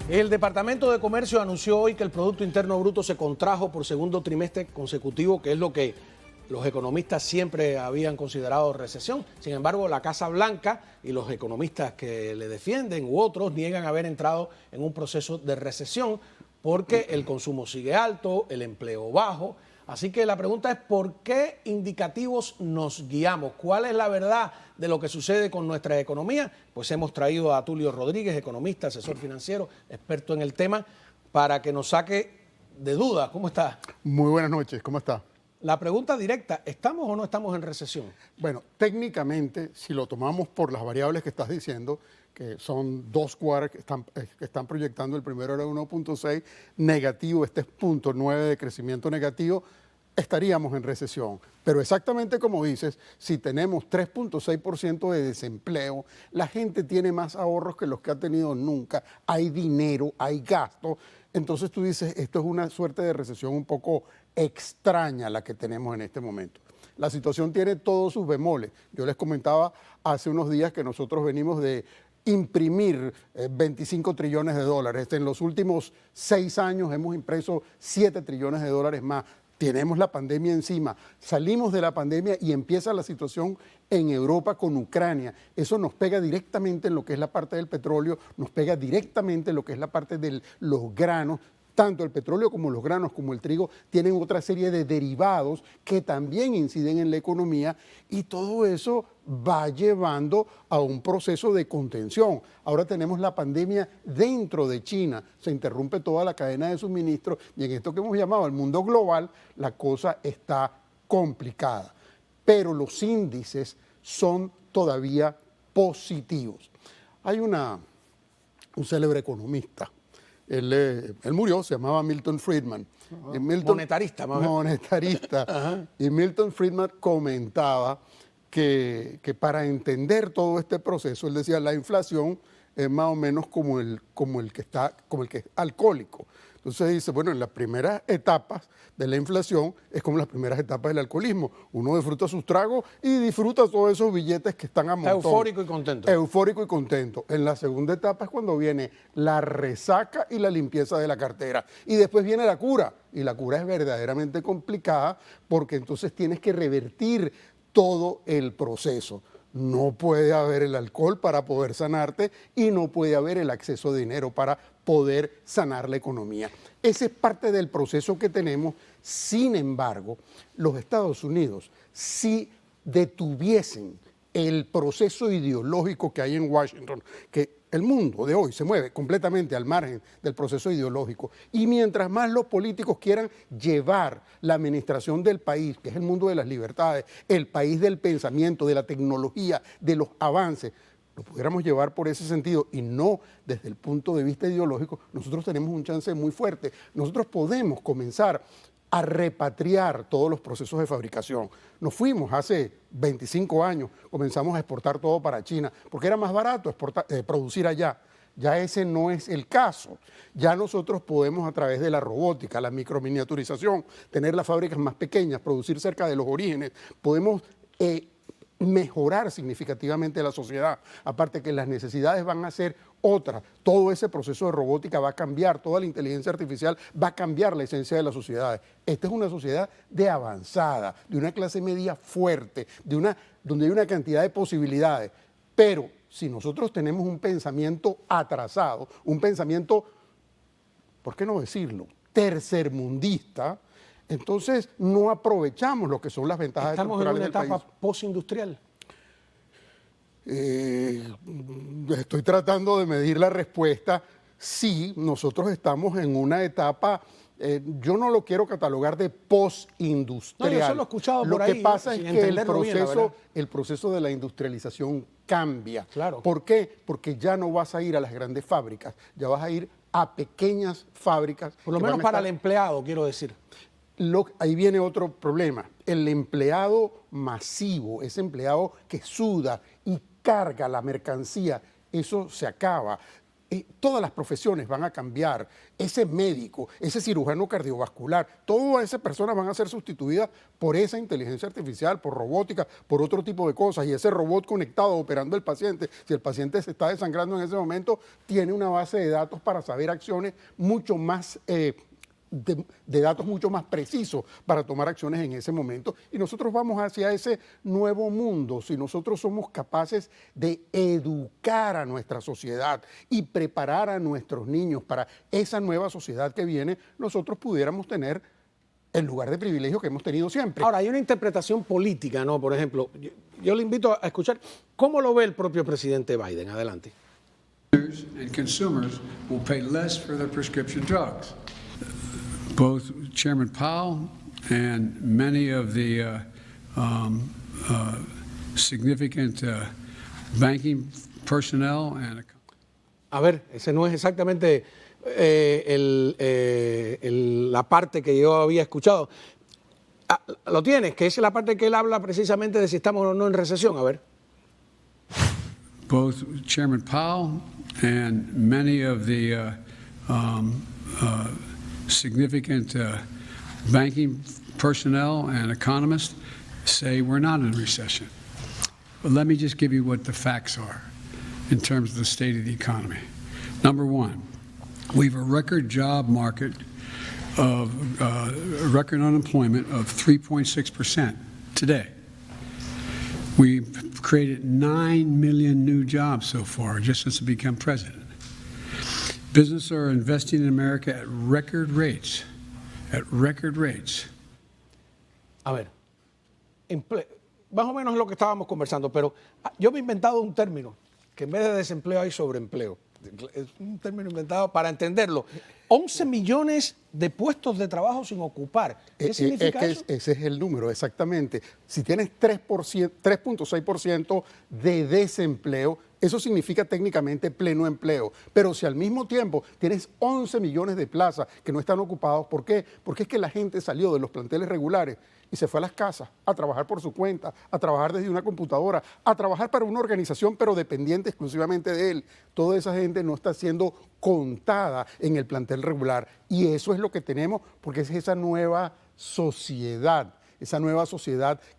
El Departamento de Comercio anunció hoy que el Producto Interno Bruto se contrajo por segundo trimestre consecutivo, que es lo que los economistas siempre habían considerado recesión. Sin embargo, la Casa Blanca y los economistas que le defienden u otros niegan haber entrado en un proceso de recesión porque el consumo sigue alto, el empleo bajo. Así que la pregunta es, ¿por qué indicativos nos guiamos? ¿Cuál es la verdad de lo que sucede con nuestra economía? Pues hemos traído a Tulio Rodríguez, economista, asesor financiero, experto en el tema, para que nos saque de dudas. ¿Cómo está? Muy buenas noches, ¿cómo está? La pregunta directa, ¿estamos o no estamos en recesión? Bueno, técnicamente, si lo tomamos por las variables que estás diciendo, que son dos quarks que están proyectando, el primero era 1.6 negativo, este es 0.9 de crecimiento negativo, estaríamos en recesión. Pero exactamente como dices, si tenemos 3.6% de desempleo, la gente tiene más ahorros que los que ha tenido nunca, hay dinero, hay gasto. Entonces tú dices, esto es una suerte de recesión un poco extraña la que tenemos en este momento. La situación tiene todos sus bemoles. Yo les comentaba hace unos días que nosotros venimos de imprimir 25 trillones de dólares. En los últimos 6 años hemos impreso 7 trillones de dólares más. Tenemos la pandemia encima, salimos de la pandemia y empieza la situación en Europa con Ucrania. Eso nos pega directamente en lo que es la parte del petróleo, nos pega directamente en lo que es la parte de los granos. Tanto el petróleo como los granos, como el trigo, tienen otra serie de derivados que también inciden en la economía y todo eso va llevando a un proceso de contención. Ahora tenemos la pandemia dentro de China, se interrumpe toda la cadena de suministro y en esto que hemos llamado el mundo global, la cosa está complicada. Pero los índices son todavía positivos. Hay un célebre economista. Él murió, se llamaba Milton Friedman. Monetarista, más o menos. Monetarista. Y Milton Friedman comentaba que para entender todo este proceso, él decía, la inflación es más o menos como el que es alcohólico. Entonces dice, bueno, en las primeras etapas de la inflación es como las primeras etapas del alcoholismo. Uno disfruta sus tragos y disfruta todos esos billetes que están a montón. Eufórico y contento. Eufórico y contento. En la segunda etapa es cuando viene la resaca y la limpieza de la cartera. Y después viene la cura. Y la cura es verdaderamente complicada porque entonces tienes que revertir todo el proceso. No puede haber el alcohol para poder sanarte y no puede haber el acceso de dinero para poder sanar la economía. Ese es parte del proceso que tenemos. Sin embargo, los Estados Unidos, si detuviesen el proceso ideológico que hay en Washington, que el mundo de hoy se mueve completamente al margen del proceso ideológico, y mientras más los políticos quieran llevar la administración del país, que es el mundo de las libertades, el país del pensamiento, de la tecnología, de los avances, lo pudiéramos llevar por ese sentido y no desde el punto de vista ideológico, nosotros tenemos un chance muy fuerte. Nosotros podemos comenzar a repatriar todos los procesos de fabricación. Nos fuimos hace 25 años, comenzamos a exportar todo para China, porque era más barato producir allá. Ya ese no es el caso. Ya nosotros podemos, a través de la robótica, la microminiaturización, tener las fábricas más pequeñas, producir cerca de los orígenes, podemos mejorar significativamente la sociedad. Aparte que las necesidades van a ser otras. Todo ese proceso de robótica va a cambiar, toda la inteligencia artificial va a cambiar la esencia de las sociedades. Esta es una sociedad de avanzada, de una clase media fuerte, donde hay una cantidad de posibilidades. Pero si nosotros tenemos un pensamiento atrasado, un pensamiento, ¿por qué no decirlo?, tercermundista, entonces no aprovechamos lo que son las ventajas estructurales del país. ¿Estamos en una etapa postindustrial? Estoy tratando de medir la respuesta. Sí, nosotros estamos en una etapa, yo no lo quiero catalogar de postindustrial. No, yo solo he escuchado por ahí. Lo que pasa es que el proceso de la industrialización cambia. Claro. ¿Por qué? Porque ya no vas a ir a las grandes fábricas, ya vas a ir a pequeñas fábricas. Por lo menos para el empleado, quiero decir. Ahí viene otro problema. El empleado masivo, ese empleado que suda y carga la mercancía, eso se acaba. todas las profesiones van a cambiar. Ese médico, ese cirujano cardiovascular, todas esas personas van a ser sustituidas por esa inteligencia artificial, por robótica, por otro tipo de cosas. Y ese robot conectado operando al paciente, si el paciente se está desangrando en ese momento, tiene una base de datos para saber acciones mucho más de datos mucho más precisos para tomar acciones en ese momento. Y nosotros vamos hacia ese nuevo mundo si nosotros somos capaces de educar a nuestra sociedad y preparar a nuestros niños para esa nueva sociedad que viene, nosotros pudiéramos tener el lugar de privilegio que hemos tenido siempre. Ahora, hay una interpretación política, ¿no? Por ejemplo, yo le invito a escuchar cómo lo ve el propio presidente Biden. Adelante. And consumers will pay less for their prescription drugs. Both Chairman Powell and many of the significant banking personnel and a ver, ese no es exactamente la parte que yo había escuchado. ¿Lo tienes? Que esa es la parte que él habla precisamente de si estamos o no en recesión. A ver. Both Chairman Powell and many of the significant banking personnel and economists say we're not in a recession. But let me just give you what the facts are in terms of the state of the economy. Number one, we have a record job market of record unemployment of 3.6% today. We've created 9 million new jobs so far just since I became president. Businesses are investing in America at record rates. At record rates. A ver, más o menos es lo que estábamos conversando, pero yo me he inventado un término, que en vez de desempleo hay sobreempleo. Es un término inventado para entenderlo. 11 millones de puestos de trabajo sin ocupar. ¿Qué significa eso? Ese es el número, exactamente. Si tienes 3.6% de desempleo, eso significa técnicamente pleno empleo. Pero si al mismo tiempo tienes 11 millones de plazas que no están ocupados, ¿por qué? Porque es que la gente salió de los planteles regulares y se fue a las casas a trabajar por su cuenta, a trabajar desde una computadora, a trabajar para una organización pero dependiente exclusivamente de él. Toda esa gente no está siendo contada en el plantel regular y eso es lo que tenemos porque es esa nueva sociedad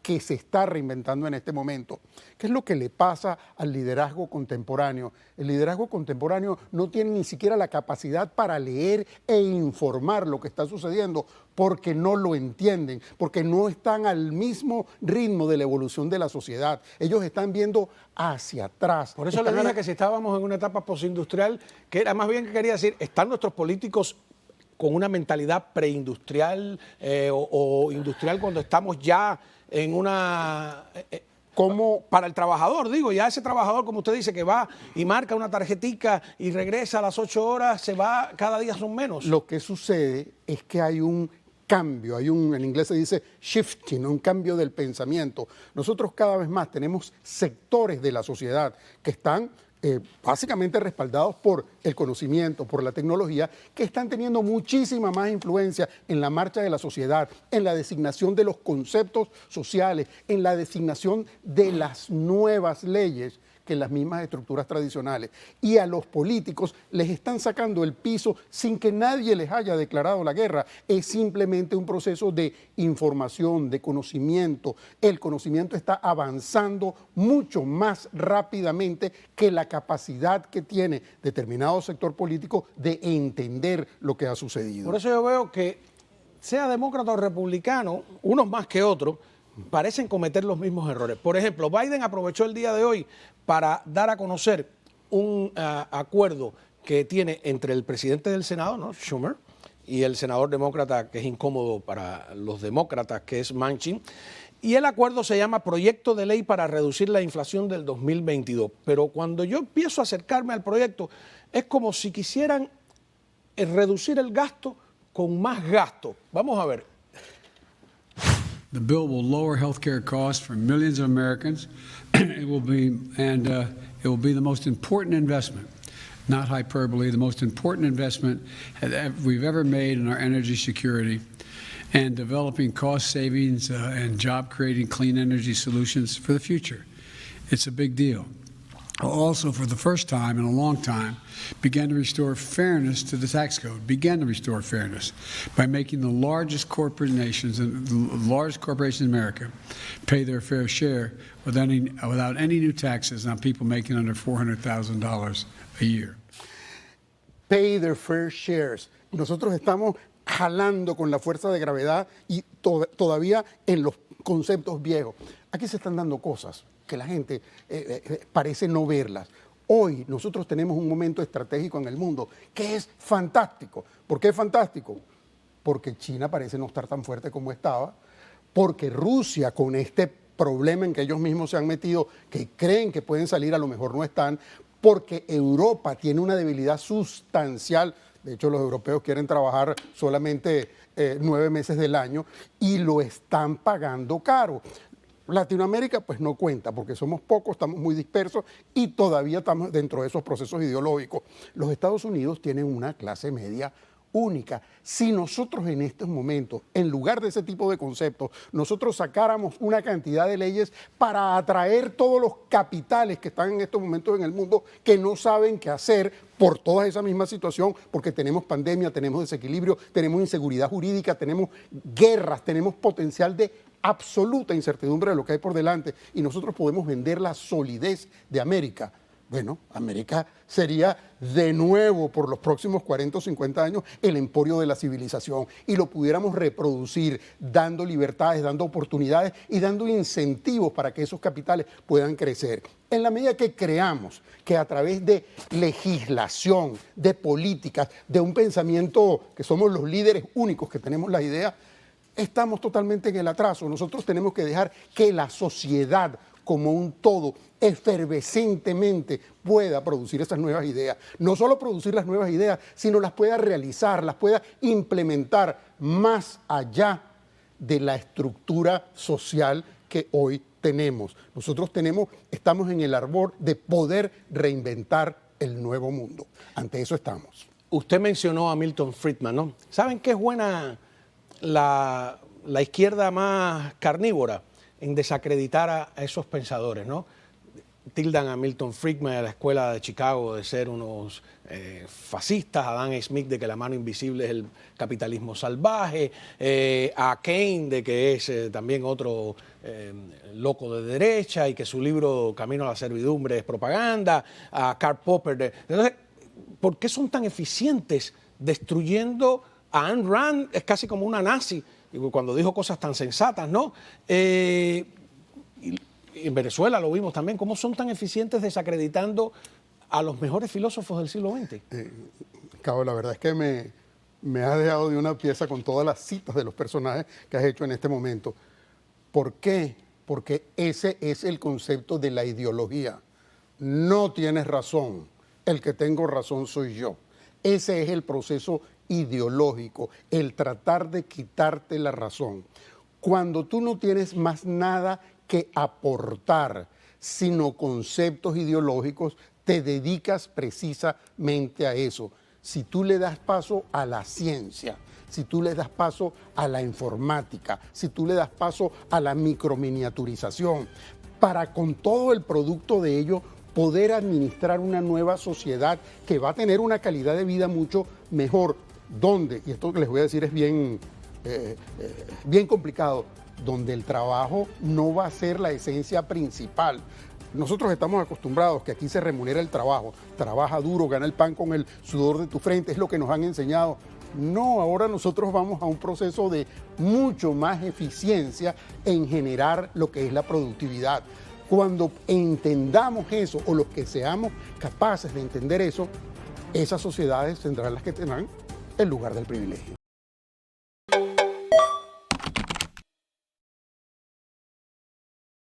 que se está reinventando en este momento. ¿Qué es lo que le pasa al liderazgo contemporáneo? El liderazgo contemporáneo no tiene ni siquiera la capacidad para leer e informar lo que está sucediendo porque no lo entienden, porque no están al mismo ritmo de la evolución de la sociedad. Ellos están viendo hacia atrás. Por eso le dije que si estábamos en una etapa postindustrial, que era más bien que quería decir, están nuestros políticos con una mentalidad preindustrial o industrial cuando estamos ya en una... como para el trabajador, digo, ya ese trabajador, como usted dice, que va y marca una tarjetica y regresa a las 8 horas, se va, cada día son menos. Lo que sucede es que hay un cambio, en inglés se dice shifting, un cambio del pensamiento. Nosotros cada vez más tenemos sectores de la sociedad que están básicamente respaldados por el conocimiento, por la tecnología, que están teniendo muchísima más influencia en la marcha de la sociedad, en la designación de los conceptos sociales, en la designación de las nuevas leyes que las mismas estructuras tradicionales. Y a los políticos les están sacando el piso sin que nadie les haya declarado la guerra. Es simplemente un proceso de información, de conocimiento. El conocimiento está avanzando mucho más rápidamente que la capacidad que tiene determinado sector político de entender lo que ha sucedido. Por eso yo veo que, sea demócrata o republicano, unos más que otros, parecen cometer los mismos errores. Por ejemplo, Biden aprovechó el día de hoy para dar a conocer un acuerdo que tiene entre el presidente del Senado, ¿no?, Schumer, y el senador demócrata, que es incómodo para los demócratas, que es Manchin. Y el acuerdo se llama Proyecto de Ley para Reducir la Inflación del 2022. Pero cuando yo empiezo a acercarme al proyecto, es como si quisieran reducir el gasto con más gasto. Vamos a ver. The bill will lower health care costs for millions of Americans. It will be the most important investment, not hyperbole, the most important investment we've ever made in our energy security and developing cost savings and job creating clean energy solutions for the future. It's a big deal. also, for the first time in a long time, began to restore fairness to the tax code, began to restore fairness by making the largest corporate nations and the largest corporations in America pay their fair share without any new taxes on people making under $400,000 a year. Pay their fair shares. Nosotros estamos jalando con la fuerza de gravedad y todavía en los conceptos viejos. Aquí se están dando cosas que la gente parece no verlas. Hoy nosotros tenemos un momento estratégico en el mundo que es fantástico. ¿Por qué es fantástico? Porque China parece no estar tan fuerte como estaba, porque Rusia, con este problema en que ellos mismos se han metido, que creen que pueden salir, a lo mejor no están, porque Europa tiene una debilidad sustancial. De hecho, los europeos quieren trabajar solamente 9 meses del año y lo están pagando caro. Latinoamérica pues no cuenta porque somos pocos, estamos muy dispersos y todavía estamos dentro de esos procesos ideológicos. Los Estados Unidos tienen una clase media única. Si nosotros en estos momentos, en lugar de ese tipo de conceptos, nosotros sacáramos una cantidad de leyes para atraer todos los capitales que están en estos momentos en el mundo que no saben qué hacer por toda esa misma situación, porque tenemos pandemia, tenemos desequilibrio, tenemos inseguridad jurídica, tenemos guerras, tenemos potencial de absoluta incertidumbre de lo que hay por delante y nosotros podemos vender la solidez de América. Bueno, América sería de nuevo por los próximos 40 o 50 años el emporio de la civilización y lo pudiéramos reproducir dando libertades, dando oportunidades y dando incentivos para que esos capitales puedan crecer. En la medida que creamos que a través de legislación, de políticas, de un pensamiento que somos los líderes únicos que tenemos la idea, estamos totalmente en el atraso. Nosotros tenemos que dejar que la sociedad como un todo efervescentemente pueda producir esas nuevas ideas. No solo producir las nuevas ideas, sino las pueda realizar, las pueda implementar más allá de la estructura social que hoy tenemos. Nosotros estamos en el arbor de poder reinventar el nuevo mundo. Ante eso estamos. Usted mencionó a Milton Friedman, ¿no? ¿Saben qué es buena la izquierda más carnívora? En desacreditar a esos pensadores, ¿no? Tildan a Milton Friedman y a la escuela de Chicago de ser unos fascistas, a Adam Smith de que la mano invisible es el capitalismo salvaje, a Keynes de que es también otro loco de derecha y que su libro Camino a la servidumbre es propaganda, a Karl Popper. Entonces, ¿por qué son tan eficientes destruyendo a Ayn Rand? Es casi como una nazi cuando dijo cosas tan sensatas, ¿no? Y en Venezuela lo vimos también, cómo son tan eficientes desacreditando a los mejores filósofos del siglo XX. Cabo, la verdad es que me has dejado de una pieza con todas las citas de los personajes que has hecho en este momento. ¿Por qué? Porque ese es el concepto de la ideología. No tienes razón, el que tengo razón soy yo. Ese es el proceso ideológico, el tratar de quitarte la razón. Cuando tú no tienes más nada que aportar, sino conceptos ideológicos, te dedicas precisamente a eso. Si tú le das paso a la ciencia, si tú le das paso a la informática, si tú le das paso a la microminiaturización, para con todo el producto de ello poder administrar una nueva sociedad que va a tener una calidad de vida mucho mejor. ¿Dónde? Y esto que les voy a decir es bien complicado, donde el trabajo no va a ser la esencia principal. Nosotros estamos acostumbrados que aquí se remunera el trabajo, trabaja duro, gana el pan con el sudor de tu frente, es lo que nos han enseñado. No, ahora nosotros vamos a un proceso de mucho más eficiencia en generar lo que es la productividad. Cuando entendamos eso, o los que seamos capaces de entender eso, esas sociedades tendrán las que tendrán el lugar del privilegio.